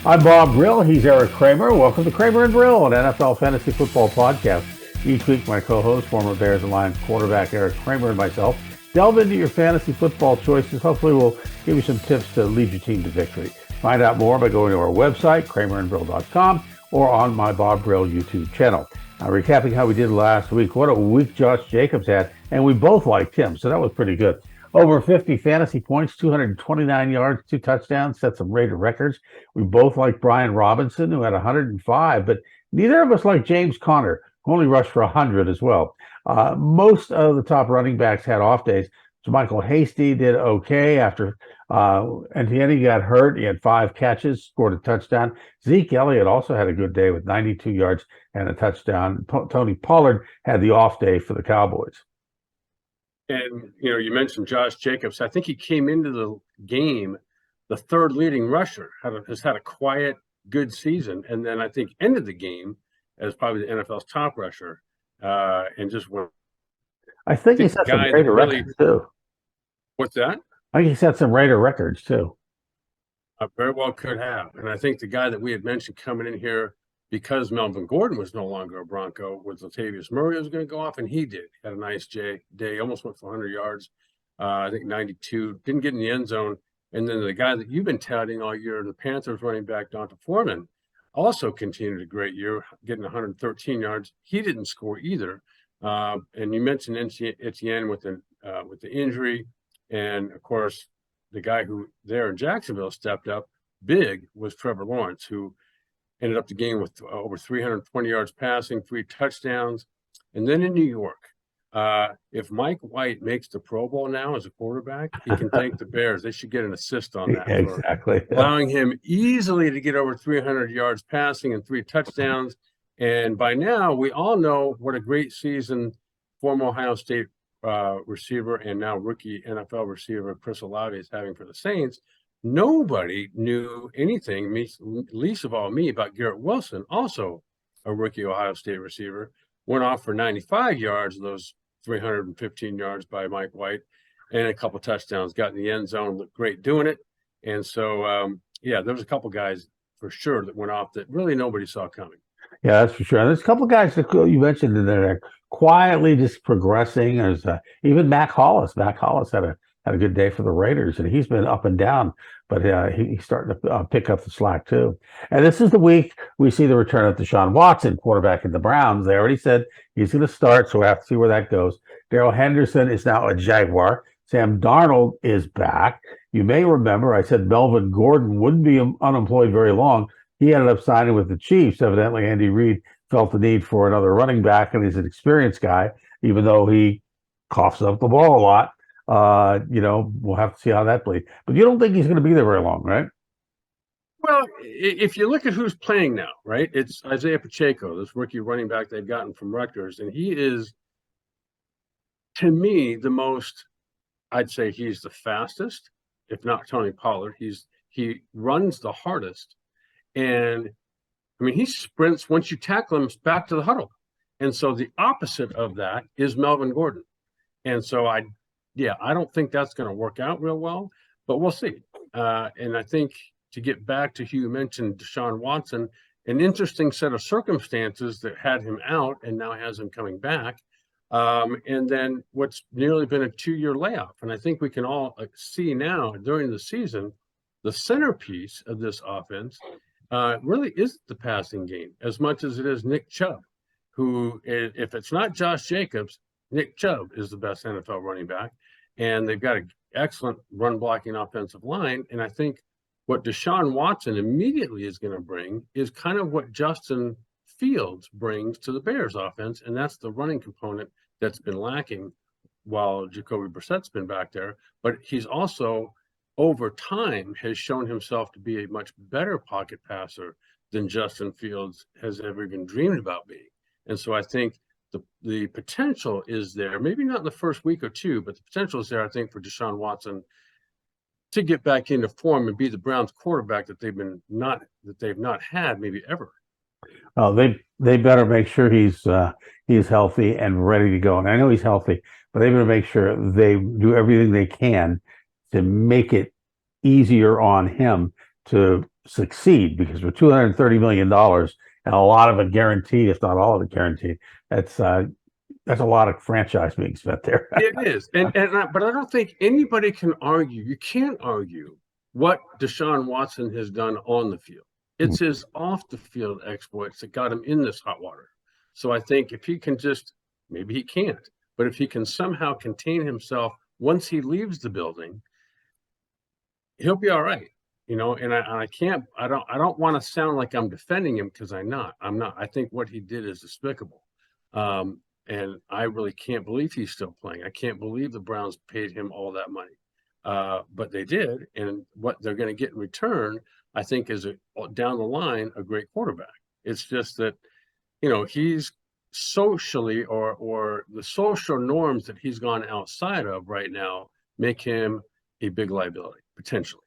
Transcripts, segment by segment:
I'm Bob Brill. He's Eric Kramer. Welcome to Kramer and Brill, an NFL fantasy football podcast. Each week, my co-host, former Bears and Lions quarterback Eric Kramer, and myself delve into your fantasy football choices. Hopefully, we'll give you some tips to lead your team to victory. Find out more by going to our website, kramerandbrill.com, or on my Bob Brill YouTube channel. Now, recapping how we did last week, what a week Josh Jacobs had, and we both liked him, so that was pretty good. Over 50 fantasy points, 229 yards, 2 touchdowns, set some Raider records. We both liked Brian Robinson, who had 105, but neither of us liked James Conner, who only rushed for 100 as well. Most of the top running backs had off days. So Michael Hasty did okay after Etienne got hurt. He had 5 catches, scored a touchdown. Zeke Elliott also had a good day with 92 yards and a touchdown. Tony Pollard had the off day for the Cowboys. And, you mentioned Josh Jacobs. I think he came into the game the third leading rusher, has had a quiet, good season, and then I think ended the game as probably the NFL's top rusher, and just went. I think he set some Raider records, too. What's that? I think he set some Raider records, too. Very well could have. And I think the guy that we had mentioned coming in here, because Melvin Gordon was no longer a Bronco, was Latavius Murray was going to go off, and he did. Had a nice day, almost went for 100 yards, I think 92, didn't get in the end zone. And then the guy that you've been touting all year, the Panthers running back, Donta Foreman, also continued a great year, getting 113 yards. He didn't score either. And you mentioned Etienne with the injury. And, of course, the guy who there in Jacksonville stepped up big was Trevor Lawrence, who ended up the game with over 320 yards passing, 3 touchdowns. And then in New York, if Mike White makes the Pro Bowl now as a quarterback, he can thank the Bears. They should get an assist on that. Exactly. Allowing him easily to get over 300 yards passing and 3 touchdowns. And by now, we all know what a great season former Ohio State receiver and now rookie NFL receiver Chris Olave is having for the Saints. Nobody knew anything, least of all me, about Garrett Wilson, also a rookie Ohio State receiver. Went off for 95 yards, those 315 yards by Mike White, and a couple touchdowns. Got in the end zone, looked great doing it. And so, there was a couple guys for sure that went off that really nobody saw coming. Yeah, that's for sure. And there's a couple guys that you mentioned in there quietly just progressing. There's even Mac Hollis. Mac Hollis had a good day for the Raiders, and he's been up and down, but he's starting to pick up the slack too. And this is the week we see the return of Deshaun Watson, quarterback in the Browns. They already said he's going to start, so we have to see where that goes. Darrell Henderson is now a Jaguar. Sam Darnold is back. You may remember I said Melvin Gordon wouldn't be unemployed very long. He ended up signing with the Chiefs. Evidently, Andy Reid felt the need for another running back, and he's an experienced guy, even though he coughs up the ball a lot. We'll have to see how that plays. But you don't think he's going to be there very long, right? Well, if you look at who's playing now, right, it's Isaiah Pacheco, this rookie running back they've gotten from Rutgers, and he is, to me, the most, I'd say he's the fastest, if not Tony Pollard. He runs the hardest. And, he sprints once you tackle him back to the huddle. And so the opposite of that is Melvin Gordon. And so I don't think that's going to work out real well, but we'll see. And I think to get back to who you mentioned, Deshaun Watson, an interesting set of circumstances that had him out and now has him coming back. And then what's nearly been a 2-year layoff. And I think we can all see now during the season, the centerpiece of this offense really is the passing game as much as it is Nick Chubb, who, if it's not Josh Jacobs, Nick Chubb is the best NFL running back. And they've got an excellent run-blocking offensive line. And I think what Deshaun Watson immediately is going to bring is kind of what Justin Fields brings to the Bears offense, and that's the running component that's been lacking while Jacoby Brissett's been back there. But he's also, over time, has shown himself to be a much better pocket passer than Justin Fields has ever even dreamed about being. And so I think the potential is there, maybe not in the first week or two, but the potential is there, I think, for Deshaun Watson to get back into form and be the Browns quarterback that they've not had maybe ever. Oh, they better make sure he's healthy and ready to go. And I know he's healthy, but they better make sure they do everything they can to make it easier on him to succeed, because for $230 million and a lot of it guaranteed, if not all of it guaranteed, that's a lot of franchise being spent there. It is, but I don't think anybody can argue. You can't argue what Deshaun Watson has done on the field. It's his off the field exploits that got him in this hot water. So I think if he can just, maybe he can't, but if he can somehow contain himself once he leaves the building, he'll be all right. And I don't want to sound like I'm defending him, because I'm not. I think what he did is despicable. And I really can't believe he's still playing. I can't believe the Browns paid him all that money. But they did. And what they're going to get in return, I think, is down the line, a great quarterback. It's just that, he's socially or the social norms that he's gone outside of right now make him a big liability, potentially.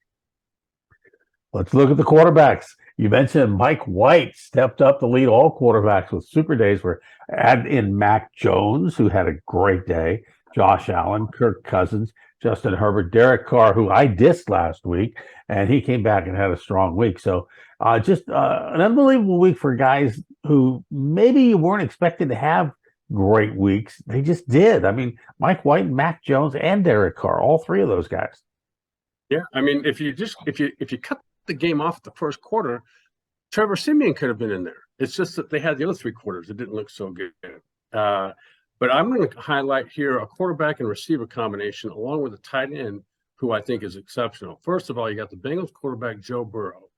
Let's look at the quarterbacks. You mentioned Mike White stepped up to lead all quarterbacks with super days. We're adding in Mac Jones, who had a great day, Josh Allen, Kirk Cousins, Justin Herbert, Derek Carr, who I dissed last week, and he came back and had a strong week. So just an unbelievable week for guys who maybe you weren't expecting to have great weeks. They just did. I mean, Mike White, Mac Jones, and Derek Carr, all three of those guys. Yeah, I mean, if you cut the game off the first quarter, Trevor Siemian could have been in there. It's just that they had the other three quarters that didn't look so good. But I'm going to highlight here a quarterback and receiver combination along with a tight end who I think is exceptional. First of all, you got the Bengals quarterback, Joe Burrow,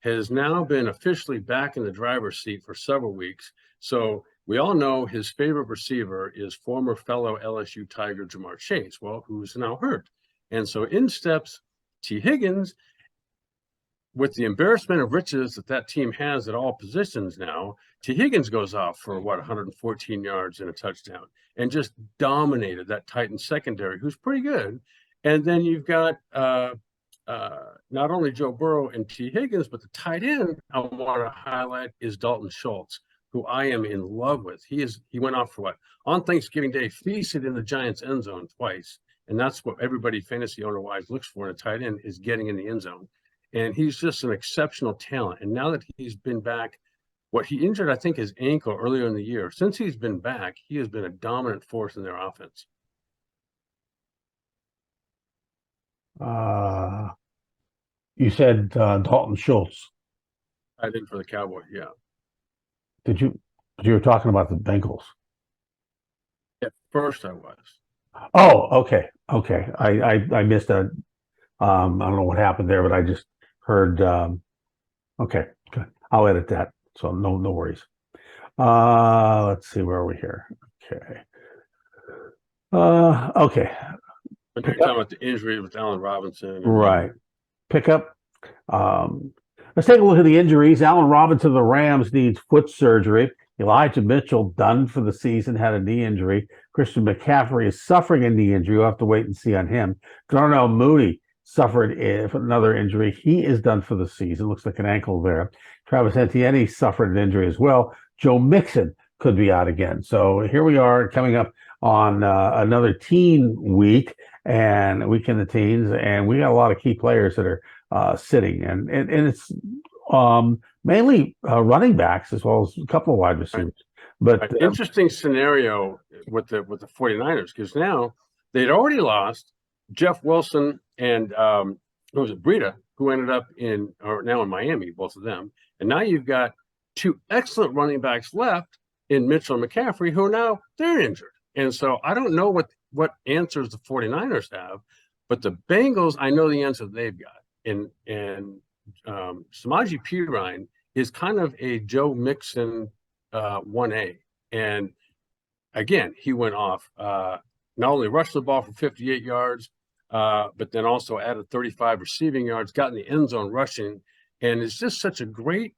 has now been officially back in the driver's seat for several weeks. So we all know his favorite receiver is former fellow LSU Tiger Jamar Chase, who's now hurt. And so in steps T. Higgins, with the embarrassment of riches that team has at all positions now. T. Higgins goes off for 114 yards and a touchdown, and just dominated that Titans secondary, who's pretty good. And then you've got not only Joe Burrow and T. Higgins, but the tight end I want to highlight is Dalton Schultz, who I am in love with. He went off for on Thanksgiving Day, feasted in the Giants end zone twice. And that's what everybody fantasy owner-wise looks for in a tight end, is getting in the end zone. And he's just an exceptional talent. And now that he's been back, what he injured, I think, his ankle earlier in the year. Since he's been back, he has been a dominant force in their offense. You said Dalton Schultz. I think for the Cowboys, yeah. You were talking about the Bengals. At first I was. Oh, okay. I missed a. I don't know what happened there, but I just heard. Okay, good. I'll edit that, so no worries. Let's see, where are we here? Okay. Okay. But you're talking about the injury with Allen Robinson. Right. Pickup. Let's take a look at the injuries. Allen Robinson of the Rams needs foot surgery. Elijah Mitchell, done for the season, had a knee injury. Christian McCaffrey is suffering a knee injury. We'll have to wait and see on him. Darnell Mooney suffered another injury. He is done for the season. Looks like an ankle there. Travis Etienne suffered an injury as well. Joe Mixon could be out again. So here we are coming up on another teen week and weekend of teens, and we got a lot of key players that are sitting, and it's mainly running backs as well as a couple of wide receivers. Right. But interesting scenario with the 49ers, because now they'd already lost Jeff Wilson and Breida, who ended up now in Miami, both of them. And now you've got two excellent running backs left in Mitchell and McCaffrey, who now they're injured. And so I don't know what answers the 49ers have, but the Bengals, I know the answer they've got. And Samaje Perine is kind of a Joe Mixon 1A. And again, he went off, not only rushed the ball for 58 yards, but then also added 35 receiving yards, got in the end zone rushing. And it's just such a great,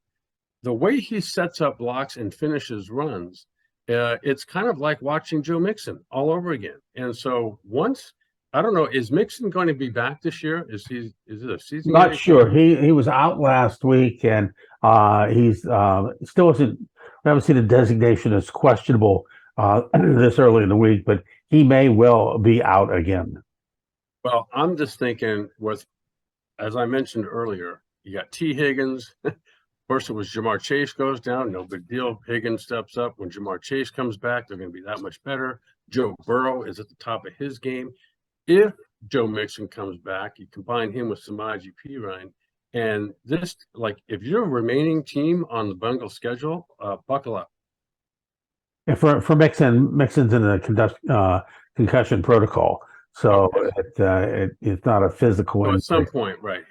the way he sets up blocks and finishes runs. It's kind of like watching Joe Mixon all over again. And so I don't know, is Mixon going to be back this year? Is it a season? Not sure. He was out last week, and he's still hasn't. I haven't seen a designation as questionable this early in the week, but he may well be out again. Well, I'm just thinking as I mentioned earlier, You got T. Higgins. First, it was Jamar Chase goes down. No big deal. Higgins steps up. When Jamar Chase comes back, they're going to be that much better. Joe Burrow is at the top of his game. If Joe Mixon comes back, you combine him with Samaje Perine. And this, like, if you're a remaining team on the Bengals schedule, buckle up. And for Mixon's in the concussion protocol, so it's not a physical So injury. at some point, right?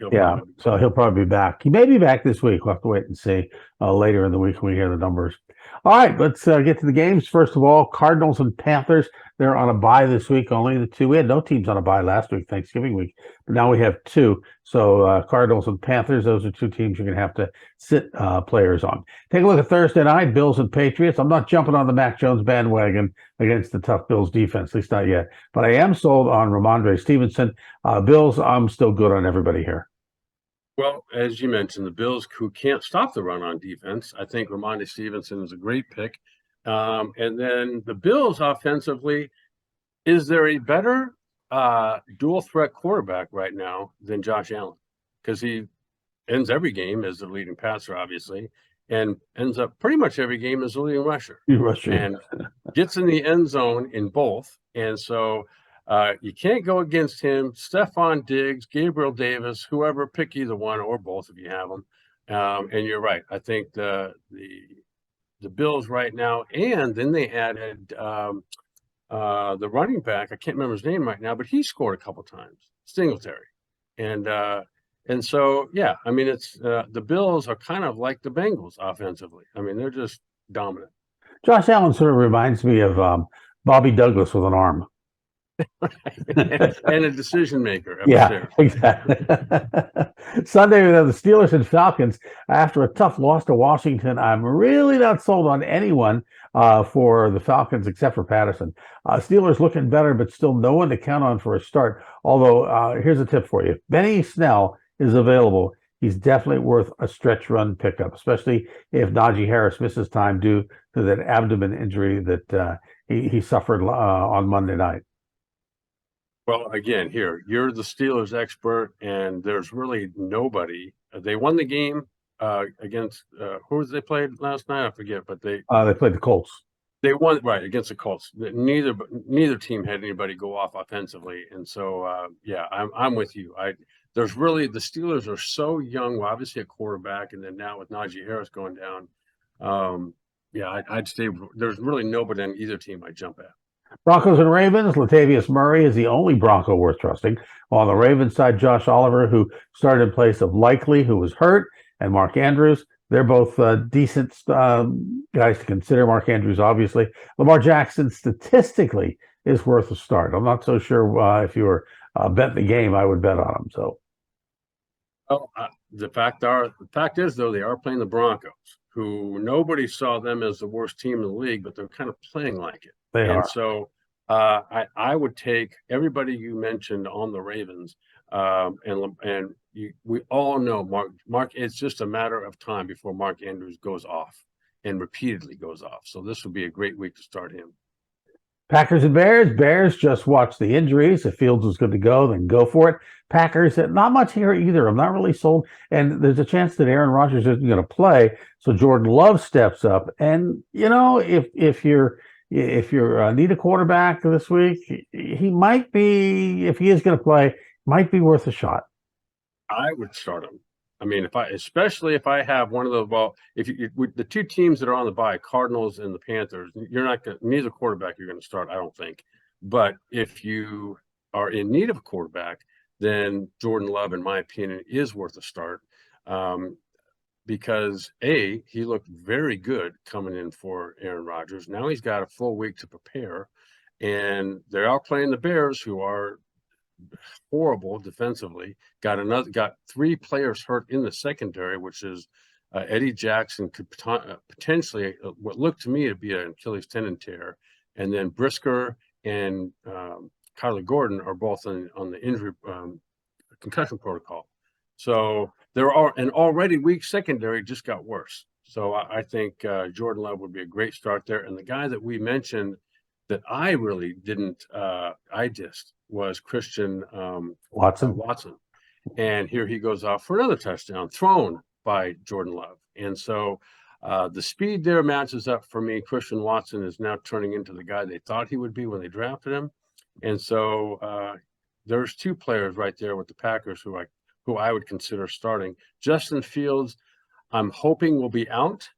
So he'll probably be back. He may be back this week. We'll have to wait and see later in the week when we hear the numbers. All right, let's get to the games. First of all, Cardinals and Panthers. They're on a bye this week. Only the two. We had no teams on a bye last week, Thanksgiving week, but now we have two. So Cardinals and Panthers, those are two teams you're going to have to sit players on. Take a look at Thursday night, Bills and Patriots. I'm not jumping on the Mac Jones bandwagon against the tough Bills defense, at least not yet. But I am sold on Ramondre Stevenson. Bills, I'm still good on everybody here. Well, as you mentioned, the Bills, who can't stop the run on defense, I think Ramondre Stevenson is a great pick. And then the Bills offensively, is there a better dual threat quarterback right now than Josh Allen? Because he ends every game as the leading passer, obviously, and ends up pretty much every game as the leading rusher. And gets in the end zone in both. And so you can't go against him. Stephon Diggs, Gabriel Davis, whoever, pick either one or both if you have them. And you're right. I think the Bills right now, and then they added the running back. I can't remember his name right now, but he scored a couple times, Singletary. And so, yeah, I mean, it's the Bills are kind of like the Bengals offensively. I mean, they're just dominant. Josh Allen sort of reminds me of Bobby Douglas with an arm. And a decision maker. Yeah, exactly. Sunday, we have the Steelers and Falcons. After a tough loss to Washington, I'm really not sold on anyone for the Falcons except for Patterson. Steelers looking better, but still no one to count on for a start. Although, here's a tip for you. Benny Snell is available. He's definitely worth a stretch run pickup, especially if Najee Harris misses time due to that abdomen injury that he suffered on Monday night. Well, again, here, you're the Steelers expert, and there's really nobody. They won the game against who was they played last night? I forget, but they played the Colts. They won right against the Colts. Neither team had anybody go off offensively, and so yeah, I'm with you. There's really the Steelers are so young. Well, obviously a quarterback, and then now with Najee Harris going down, yeah, I'd stay. There's really nobody on either team I'd jump at. Broncos and Ravens, Latavius Murray is the only Bronco worth trusting. On the Ravens side, Josh Oliver, who started in place of Likely, who was hurt, and Mark Andrews. They're both decent guys to consider. Mark Andrews, obviously. Lamar Jackson, statistically, is worth a start. I'm not so sure if you were betting the game, I would bet on him. So, well, the fact is, though, they are playing the Broncos, who nobody saw them as the worst team in the league, but they're kind of playing like it. They are. So I would take everybody you mentioned on the Ravens, we all know Mark. It's just a matter of time before Mark Andrews goes off and repeatedly goes off. So this would be a great week to start him. Packers and Bears. Bears just watch the injuries. If Fields was good to go, then go for it. Packers, not much here either. I'm not really sold. And there's a chance that Aaron Rodgers isn't going to play. So Jordan Love steps up. And, you know, if you need a quarterback this week, he might be, if he is going to play, might be worth a shot. I would start him. I mean, especially if I have one of the two teams that are on the bye, Cardinals and the Panthers, neither quarterback you're going to start, I don't think. But if you are in need of a quarterback, then Jordan Love, in my opinion, is worth a start. Because he looked very good coming in for Aaron Rodgers. Now he's got a full week to prepare, and they are playing the Bears, who are horrible defensively. Got three players hurt in the secondary, which is Eddie Jackson could potentially what looked to me to be an Achilles tendon tear, and then Brisker and Kyler Gordon are both on the injury concussion protocol. So there are an already weak secondary just got worse. So I think Jordan Love would be a great start there. And the guy that we mentioned that I really didn't was Christian Watson. Watson. And here he goes off for another touchdown thrown by Jordan Love. And so the speed there matches up for me. Christian Watson is now turning into the guy they thought he would be when they drafted him. And so there's two players right there with the Packers who I would consider starting. Justin Fields, I'm hoping will be out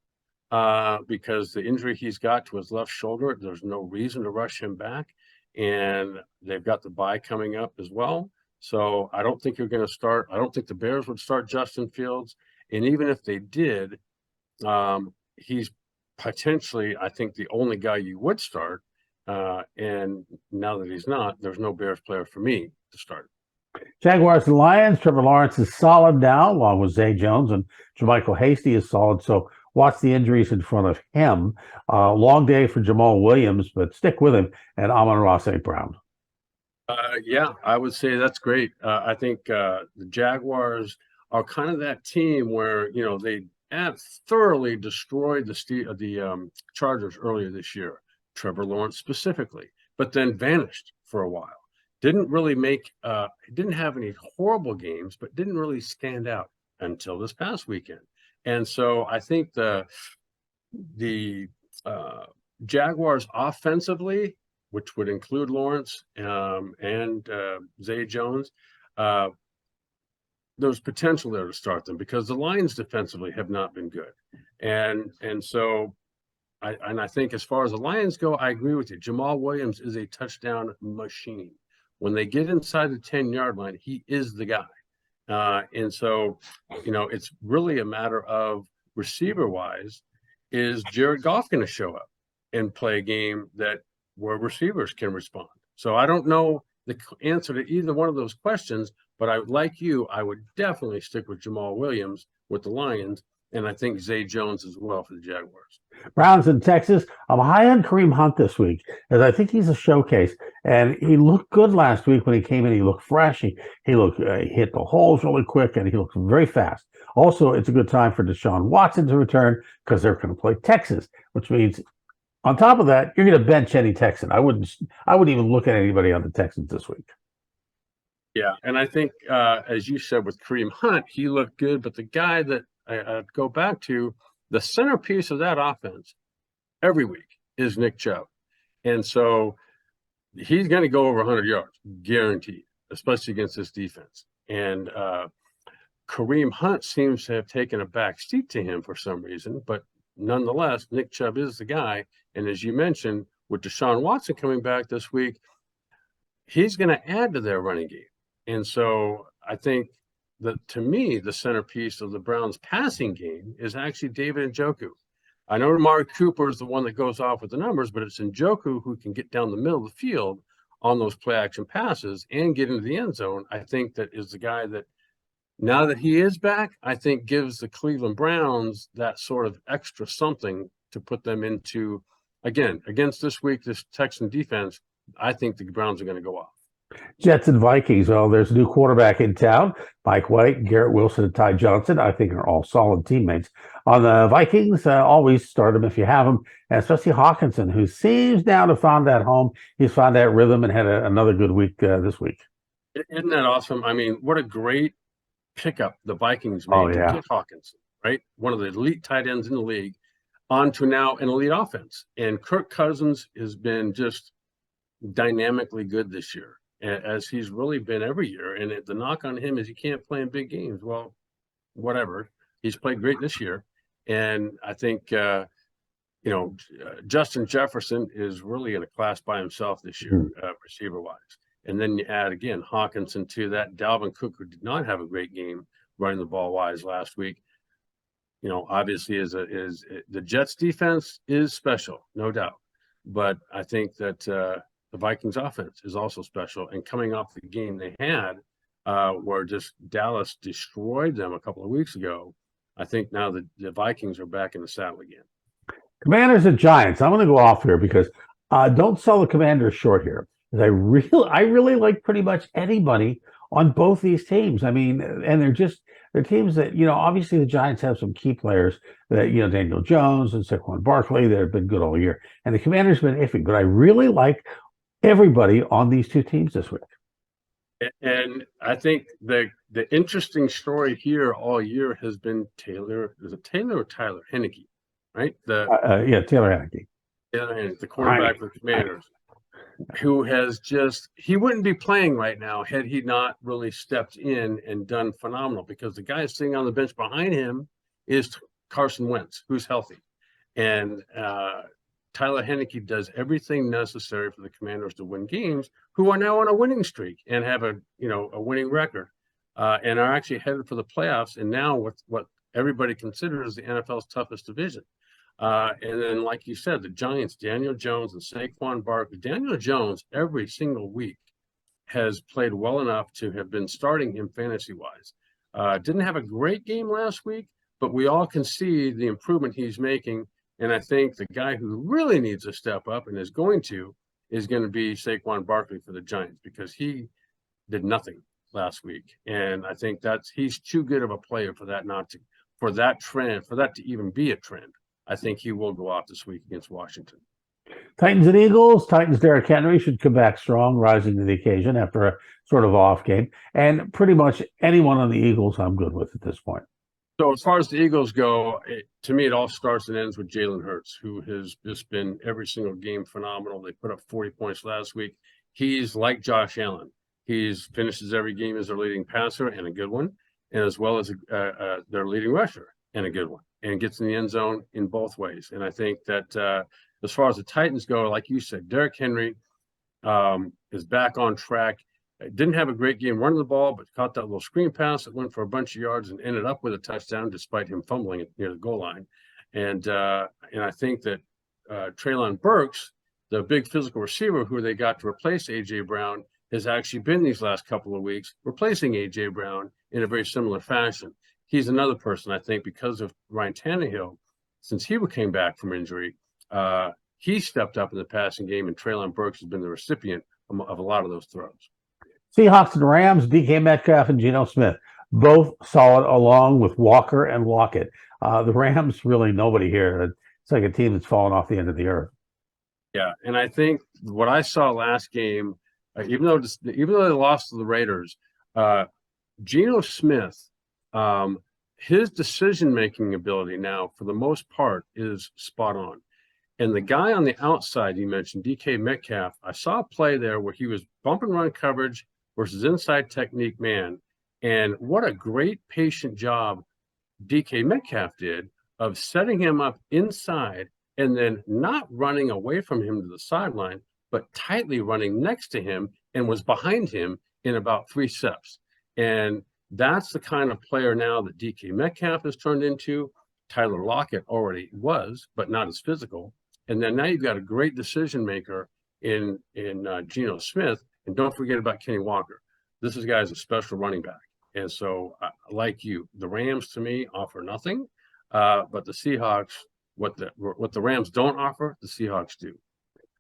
because the injury he's got to his left shoulder, there's no reason to rush him back. And they've got the bye coming up as well. So I don't think you're going to start. I don't think the Bears would start Justin Fields. And even if they did, he's potentially, I think, the only guy you would start. And now that he's not, there's no Bears player for me to start. Jaguars and Lions. Trevor Lawrence is solid now, along with Zay Jones, and JaMychal Hasty is solid. So watch the injuries in front of him. Long day for Jamal Williams, but stick with him and Amon-Ra St. Brown. Yeah, I would say that's great. I think the Jaguars are kind of that team where, they have thoroughly destroyed the Chargers earlier this year, Trevor Lawrence specifically, but then vanished for a while. Didn't really didn't have any horrible games, but didn't really stand out until this past weekend. And so I think the Jaguars offensively, which would include Lawrence and Zay Jones, there's potential there to start them because the Lions defensively have not been good. And so I think as far as the Lions go, I agree with you. Jamal Williams is a touchdown machine. When they get inside the 10-yard line, he is the guy. And so, it's really a matter of receiver-wise, is Jared Goff going to show up and play a game where receivers can respond? So I don't know the answer to either one of those questions, but I would definitely stick with Jamal Williams with the Lions, and I think Zay Jones as well for the Jaguars. Browns in Texas. I'm high on Kareem Hunt this week, as I think he's a showcase. And he looked good last week when he came in. He looked fresh. He hit the holes really quick, and he looked very fast. Also, it's a good time for Deshaun Watson to return because they're going to play Texas, which means on top of that, you're going to bench any Texan. I wouldn't even look at anybody on the Texans this week. Yeah, and I think, as you said, with Kareem Hunt, he looked good. But the guy that I'd go back to, the centerpiece of that offense every week is Nick Chubb. And so he's going to go over 100 yards, guaranteed, especially against this defense. And Kareem Hunt seems to have taken a back seat to him for some reason. But nonetheless, Nick Chubb is the guy. And as you mentioned, with Deshaun Watson coming back this week, he's going to add to their running game. And so I think that, to me, the centerpiece of the Browns' passing game is actually David Njoku. I know Amari Cooper is the one that goes off with the numbers, but it's Njoku who can get down the middle of the field on those play-action passes and get into the end zone. I think that is the guy that, now that he is back, I think gives the Cleveland Browns that sort of extra something to put them into, again, against this Texan defense. I think the Browns are going to go off. Jets and Vikings. Well, there's a new quarterback in town. Mike White, Garrett Wilson, and Ty Johnson, I think, are all solid teammates. On the Vikings, always start them if you have them, and especially Hawkinson, who seems now to found that home. He's found that rhythm and had another good week this week. Isn't that awesome? I mean, what a great pickup the Vikings made to get Hawkinson, right? One of the elite tight ends in the league, onto now an elite offense. And Kirk Cousins has been just dynamically good this year, as he's really been every year. And the knock on him is he can't play in big games. Well, whatever. He's played great this year. And I think, Justin Jefferson is really in a class by himself this year, receiver-wise. And then you add, again, Hawkinson to that. Dalvin Cook, who did not have a great game running the ball wise last week. Obviously the Jets defense is special, no doubt. But I think that the Vikings offense is also special. And coming off the game they had, where just Dallas destroyed them a couple of weeks ago, I think now the Vikings are back in the saddle again. Commanders and Giants. I'm going to go off here because don't sell the Commanders short here. I really like pretty much anybody on both these teams. I mean, and they're teams that, obviously the Giants have some key players that, Daniel Jones and Saquon Barkley that have been good all year. And the Commanders have been iffy, but I really like everybody on these two teams this week. And I think the interesting story here all year has been Taylor. Is it Taylor or Tyler Henneke, right? Yeah, Taylor Heineke. Taylor Henneke, the quarterback Heineke. for the Commanders, who has he wouldn't be playing right now had he not really stepped in and done phenomenal, because the guy sitting on the bench behind him is Carson Wentz, who's healthy. And Tyler Henneke does everything necessary for the Commanders to win games, who are now on a winning streak and have a winning record, and are actually headed for the playoffs. And now with what everybody considers the NFL's toughest division. And then, like you said, the Giants, Daniel Jones and Saquon Barkley. Daniel Jones, every single week, has played well enough to have been starting him fantasy-wise. Didn't have a great game last week, but we all can see the improvement he's making. And I think the guy who really needs to step up and is going to be Saquon Barkley for the Giants, because he did nothing last week. And I think he's too good of a player for that to even be a trend. I think he will go off this week against Washington. Titans and Eagles. Titans' Derrick Henry should come back strong, rising to the occasion after a sort of off game. And pretty much anyone on the Eagles I'm good with at this point. So as far as the Eagles go, to me, it all starts and ends with Jalen Hurts, who has just been every single game phenomenal. They put up 40 points last week. He's like Josh Allen. He finishes every game as their leading passer, and a good one, and as well as their leading rusher, and a good one, and gets in the end zone in both ways. And I think that as far as the Titans go, like you said, Derrick Henry is back on track. Didn't have a great game running the ball, but caught that little screen pass that went for a bunch of yards and ended up with a touchdown, despite him fumbling it near the goal line. And I think that Treylon Burks, the big physical receiver who they got to replace A.J. Brown, has actually been these last couple of weeks replacing A.J. Brown in a very similar fashion. He's another person, I think, because of Ryan Tannehill, since he came back from injury, he stepped up in the passing game, and Treylon Burks has been the recipient of a lot of those throws. Seahawks and Rams, DK Metcalf and Geno Smith, both solid along with Walker and Lockett. The Rams, really nobody here. It's like a team that's fallen off the end of the earth. Yeah, and I think what I saw last game, even though they lost to the Raiders, Geno Smith, his decision-making ability now, for the most part, is spot on. And the guy on the outside, you mentioned, DK Metcalf, I saw a play there where he was bump and run coverage versus inside technique man. And what a great patient job DK Metcalf did of setting him up inside and then not running away from him to the sideline, but tightly running next to him, and was behind him in about 3 steps. And that's the kind of player now that DK Metcalf has turned into. Tyler Lockett already was, but not as physical. And then now you've got a great decision maker in Geno Smith. And don't forget about Kenny Walker. This guy's a special running back. And so, like you, the Rams to me offer nothing, but the Seahawks, what the Rams don't offer, the Seahawks do.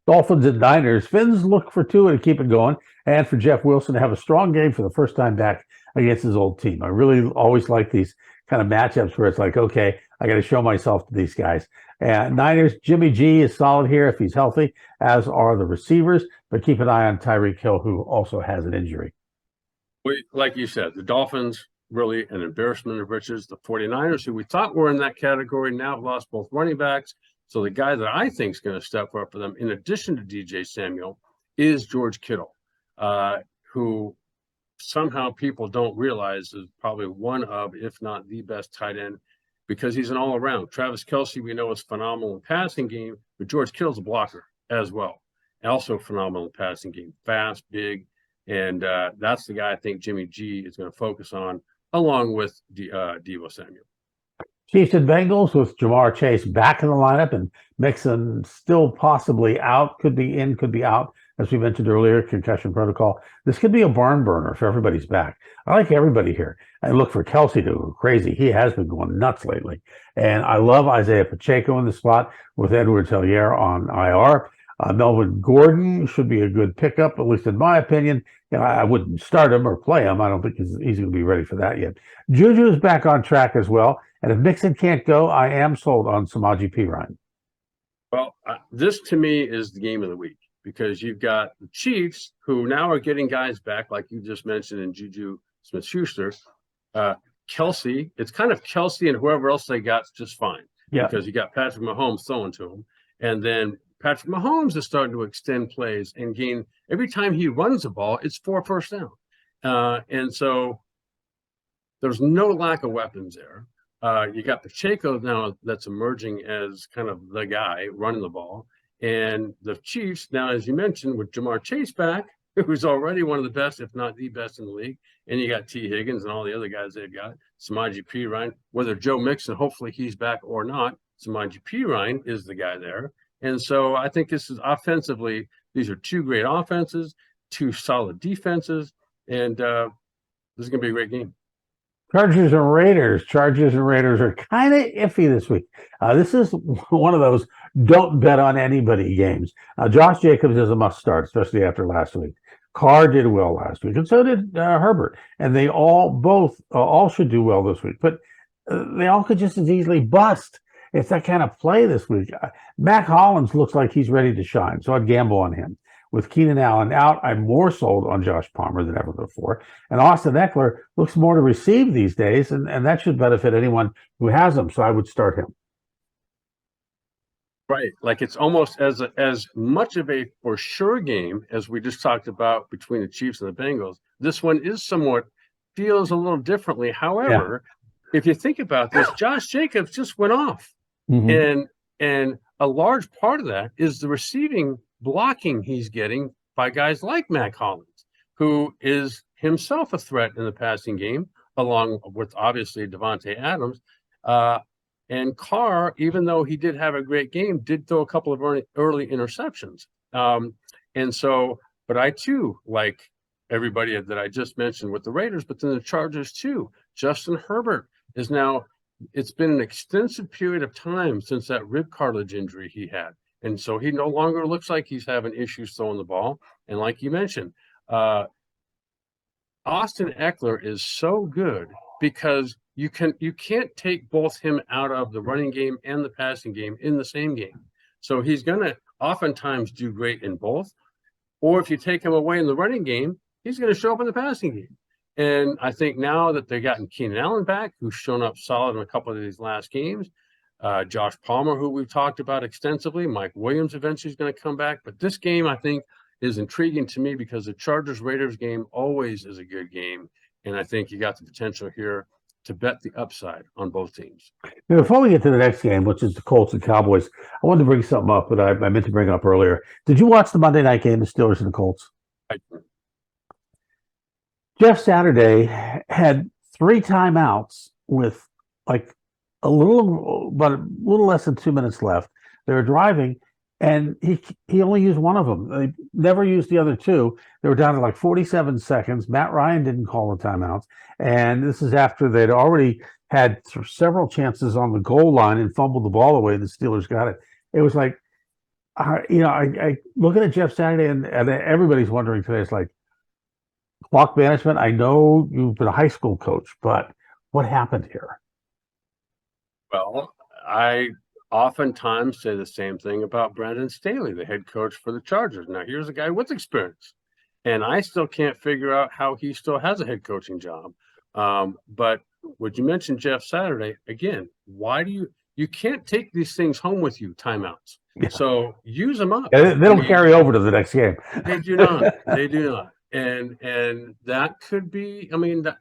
Dolphins and Niners. Finns look for Tua to keep it going, and for Jeff Wilson to have a strong game for the first time back against his old team. I really always like these kind of matchups where it's like, okay, I got to show myself to these guys. And Niners, Jimmy G is solid here if he's healthy, as are the receivers, but keep an eye on Tyreek Hill, who also has an injury. Like you said, the Dolphins, really an embarrassment of riches. The 49ers, who we thought were in that category, now have lost both running backs. So the guy that I think is going to step up for them, in addition to DJ Samuel, is George Kittle, who somehow people don't realize is probably one of, if not the best tight end, because he's an all-around. Travis Kelce, we know, is phenomenal in passing game, but George Kittle's a blocker as well. Also phenomenal in passing game, fast, big, and that's the guy I think Jimmy G is going to focus on, along with Deebo Samuel. Chiefs and Bengals with Jamar Chase back in the lineup, and Mixon still possibly out, could be in, could be out. As we mentioned earlier, concussion protocol. This could be a barn burner if everybody's back. I like everybody here. I look for Kelce to go crazy. He has been going nuts lately. And I love Isaiah Pacheco in the slot with Edwards Helaire on IR. Melvin Gordon should be a good pickup, at least in my opinion. You know, I wouldn't start him or play him. I don't think he's going to be ready for that yet. Juju is back on track as well. And if Mixon can't go, I am sold on Samaje Perine. Well, this to me is the game of the week, because you've got the Chiefs, who now are getting guys back, like you just mentioned, in Juju Smith-Schuster. Kelsey, it's kind of Kelsey and whoever else they got just fine, because you got Patrick Mahomes throwing to him. And then Patrick Mahomes is starting to extend plays and gain. Every time he runs the ball, it's 4 first down. And so there's no lack of weapons there. You got Pacheco now that's emerging as kind of the guy running the ball. And the Chiefs, now, as you mentioned, with Jamar Chase back, who's already one of the best, if not the best in the league. And you got T. Higgins and all the other guys they've got. Samaje Perine, whether Joe Mixon, hopefully he's back or not, Samaje Perine is the guy there. And so I think this is offensively, these are two great offenses, two solid defenses, and this is going to be a great game. Chargers and Raiders. Chargers and Raiders are kind of iffy this week. This is one of those don't bet on anybody games. Josh Jacobs is a must start, especially after last week. Carr did well last week, and so did Herbert. And they all should do well this week. But they all could just as easily bust. It's that kind of play this week. Mac Hollins looks like he's ready to shine, so I'd gamble on him. With Keenan Allen out, I'm more sold on Josh Palmer than ever before. And Austin Eckler looks more to receive these days, and that should benefit anyone who has him, so I would start him. Right. Like it's almost as much of a for sure game as we just talked about between the Chiefs and the Bengals. This one is feels a little differently. However, if you think about this, Josh Jacobs just went off. Mm-hmm. And a large part of that is the receiving blocking he's getting by guys like Mac Hollins, who is himself a threat in the passing game, along with obviously Devontae Adams. And Carr, even though he did have a great game, did throw a couple of early interceptions. And so, but I too like everybody that I just mentioned with the Raiders, but then the Chargers too. Justin Herbert is now, it's been an extensive period of time since that rib cartilage injury he had. And so he no longer looks like he's having issues throwing the ball. And like you mentioned, Austin Eckler is so good because you can't take both him out of the running game and the passing game in the same game. So he's going to oftentimes do great in both. Or if you take him away in the running game, he's going to show up in the passing game. And I think now that they've gotten Keenan Allen back, who's shown up solid in a couple of these last games, Josh Palmer, who we've talked about extensively, Mike Williams eventually is going to come back. But this game, I think, is intriguing to me because the Chargers-Raiders game always is a good game. And I think you got the potential here to bet the upside on both teams. Now, before we get to the next game, which is the Colts and Cowboys, I wanted to bring something up that I meant to bring up earlier. Did you watch the Monday night game, the Steelers and the Colts? I did. Jeff Saturday had 3 timeouts with like a little less than 2 minutes left. They were driving, and he only used one of them. They never used the other 2. They were down to like 47 seconds. Matt Ryan didn't call the timeouts, and this is after they'd already had several chances on the goal line and fumbled the ball away. The Steelers got it. It was like, I looking at Jeff Saturday, and everybody's wondering today. It's like, clock management. I know you've been a high school coach, but what happened here? Well, I oftentimes say the same thing about Brandon Staley, the head coach for the Chargers. Now, here's a guy with experience, and I still can't figure out how he still has a head coaching job. But would you mention Jeff Saturday again? Why do you can't take these things home with you? Timeouts. Yeah. So use them up. They don't carry over to the next game. They do not. They do not. And that could be. I mean, that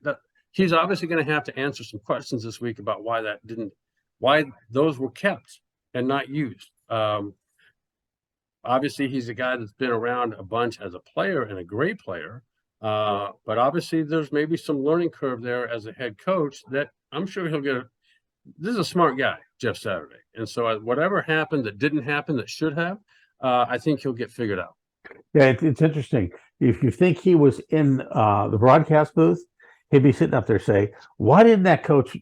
he's obviously going to have to answer some questions this week about why those were kept and not used. Obviously, he's a guy that's been around a bunch as a player and a great player. But obviously, there's maybe some learning curve there as a head coach that I'm sure he'll get. This is a smart guy, Jeff Saturday. And so whatever happened that didn't happen that should have, I think he'll get figured out. Yeah, it's interesting. If you think he was in the broadcast booth, he'd be sitting up there saying, why didn't that coach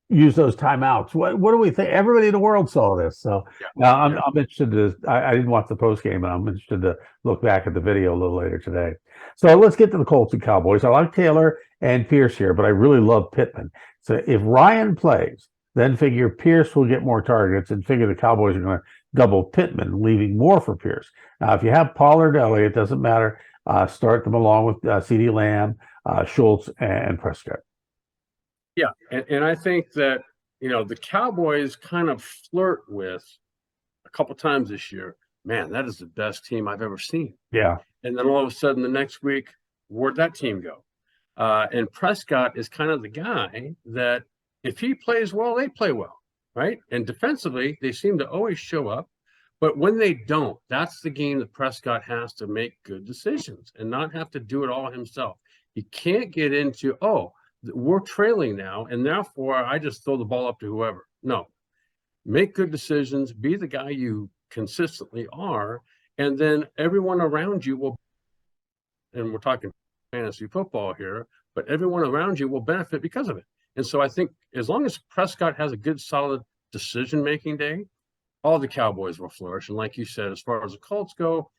use those timeouts? What do we think? Everybody in the world saw this. So I'm interested to, I didn't watch the post game, but I'm interested to look back at the video a little later today. So let's get to the Colts and Cowboys. I like Taylor and Pierce here, but I really love Pittman. So if Ryan plays, then figure Pierce will get more targets and figure the Cowboys are going to double Pittman, leaving more for Pierce. Now, if you have Pollard, Elliott, it doesn't matter. Start them along with CeeDee Lamb, Schultz, and Prescott. Yeah, and I think that, the Cowboys kind of flirt with a couple times this year, man, that is the best team I've ever seen. Yeah. And then all of a sudden the next week, where'd that team go? And Prescott is kind of the guy that if he plays well, they play well, right? And defensively, they seem to always show up. But when they don't, that's the game that Prescott has to make good decisions and not have to do it all himself. He can't get into, we're trailing now, and therefore I just throw the ball up to whoever. No, make good decisions, be the guy you consistently are, and then everyone around you will, and we're talking fantasy football here, but everyone around you will benefit because of it. And so I think as long as Prescott has a good, solid decision-making day, all the Cowboys will flourish. And like you said, as far as the Colts go,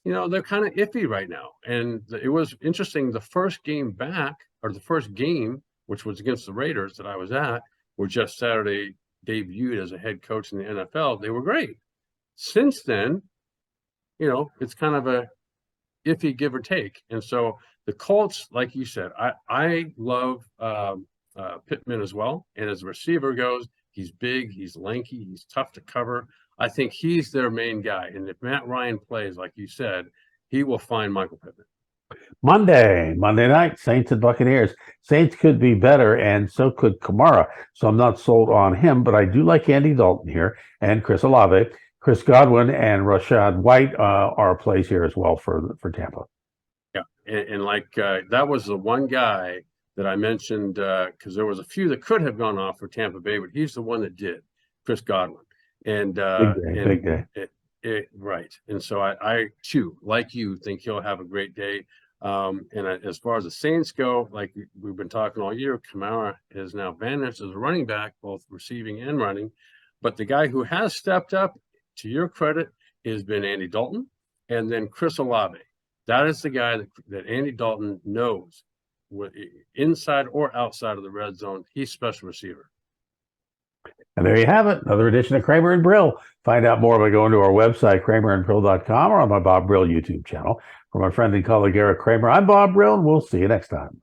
they're kind of iffy right now. And it was interesting, the first game back, or the first game, which was against the Raiders that I was at, where Jeff Saturday debuted as a head coach in the NFL, they were great. Since then, it's kind of a iffy give or take. And so the Colts, like you said, I love Pittman as well. And as a receiver goes, he's big, he's lanky, he's tough to cover. I think he's their main guy. And if Matt Ryan plays, like you said, he will find Michael Pittman. Monday night, Saints and Buccaneers. Saints could be better, and so could Kamara. So I'm not sold on him, but I do like Andy Dalton here and Chris Olave. Chris Godwin and Rashad White are plays here as well for Tampa. Yeah, and that was the one guy that I mentioned because there was a few that could have gone off for Tampa Bay, but he's the one that did, Chris Godwin. And big day. Right. And so I too, like you, think he'll have a great day. And as far as the Saints go, like we've been talking all year, Kamara has now vanished as a running back, both receiving and running. But the guy who has stepped up, to your credit, has been Andy Dalton, and then Chris Olave. That is the guy that Andy Dalton knows, inside or outside of the red zone. He's special receiver. And there you have it, another edition of Kramer and Brill. Find out more by going to our website, kramerandbrill.com, or on my Bob Brill YouTube channel. For my friend and colleague Eric Kramer, I'm Bob Brill, and we'll see you next time.